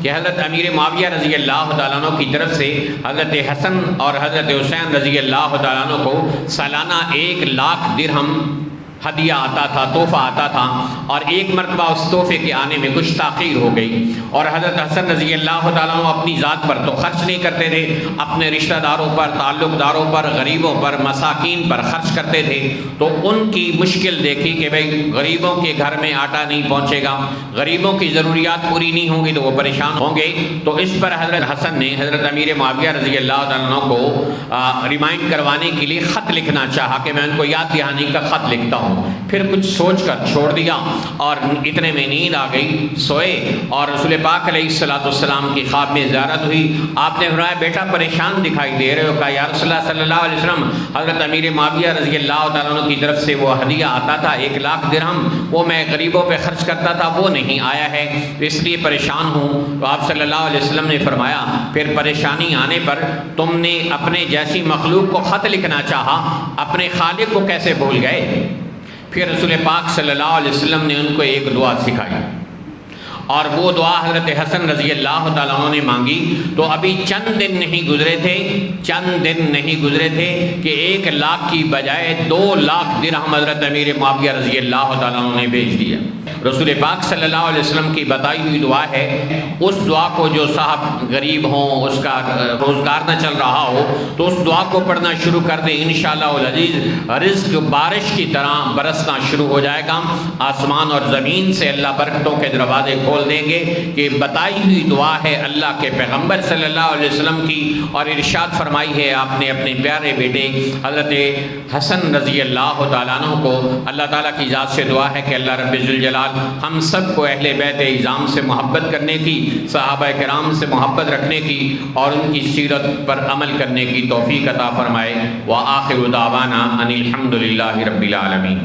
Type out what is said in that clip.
کہ حضرت امیر معاویہ رضی اللہ تعالیٰ عنہ کی طرف سے حضرت حسن اور حضرت حسین رضی اللہ تعالیٰ عنہ کو سالانہ 1,00,000 درہم ہدیہ آتا تھا، تحفہ آتا تھا، اور ایک مرتبہ اس تحفے کے آنے میں کچھ تاخیر ہو گئی، اور حضرت حسن رضی اللہ تعالیٰ عنہ اپنی ذات پر تو خرچ نہیں کرتے تھے، اپنے رشتہ داروں پر، تعلق داروں پر، غریبوں پر، مساکین پر خرچ کرتے تھے۔ تو ان کی مشکل دیکھی کہ بھئی غریبوں کے گھر میں آٹا نہیں پہنچے گا، غریبوں کی ضروریات پوری نہیں ہوں گی تو وہ پریشان ہوں گے۔ تو اس پر حضرت حسن نے حضرت امیر معاویہ رضی اللہ تعالیٰ عنہ کو ریمائنڈ کروانے کے لیے خط لکھنا چاہا کہ میں ان کو یاد دہانی کا خط لکھتا ہوں۔ پھر کچھ سوچ کر چھوڑ دیا، اور اتنے میں نیند آ گئی، سوئے، اور رسول پاک علیہ السلام کی خواب میں زیارت ہوئی۔ آپ نے فرمایا بیٹا پریشان دکھائی دے رہے ہو؟ کہا یا رسول اللہ صلی اللہ علیہ وسلم، حضرت امیر معاویہ رضی اللہ تعالیٰ عنہ کی طرف سے وہ ہدیہ آتا تھا 1,00,000 درہم، وہ میں غریبوں پہ خرچ کرتا تھا، وہ نہیں آیا ہے، اس لیے پریشان ہوں۔ تو آپ صلی اللہ علیہ وسلم نے فرمایا پھر پریشانی آنے پر تم نے اپنے جیسی مخلوق کو خط لکھنا چاہا، اپنے خالق کو کیسے بھول گئے؟ پھر رسول پاک صلی اللہ علیہ وسلم نے ان کو ایک دعا سکھائی، اور وہ دعا حضرت حسن رضی اللہ تعالیٰ عنہ نے مانگی۔ تو ابھی چند دن نہیں گزرے تھے کہ 1,00,000 کی بجائے 2,00,000 درہم حضرت امیر معاویہ رضی اللہ تعالیٰ عنہ نے بھیج دیا۔ رسول پاک صلی اللہ علیہ وسلم کی بتائی ہوئی دعا ہے، اس دعا کو جو صاحب غریب ہوں، اس کا روزگار نہ چل رہا ہو، تو اس دعا کو پڑھنا شروع کر دیں، انشاءاللہ العزیز رزق بارش کی طرح برسنا شروع ہو جائے گا۔ آسمان اور زمین سے اللہ برکتوں کے دروازے کھول دیں گے۔ کہ بتائی ہوئی دعا ہے اللہ کے پیغمبر صلی اللہ علیہ وسلم کی، اور ارشاد فرمائی ہے آپ نے اپنے پیارے بیٹے حضرت حسن رضی اللہ تعالیٰ عنہ کو۔ اللہ تعالیٰ کی ذات سے دعا ہے کہ اللہ رب ذوالجلال ہم سب کو اہل بیت اعظام سے محبت کرنے کی، صحابہ کرام سے محبت رکھنے کی، اور ان کی سیرت پر عمل کرنے کی توفیق عطا فرمائے۔ وآخر دعوانا ان الحمد للہ رب العالمین۔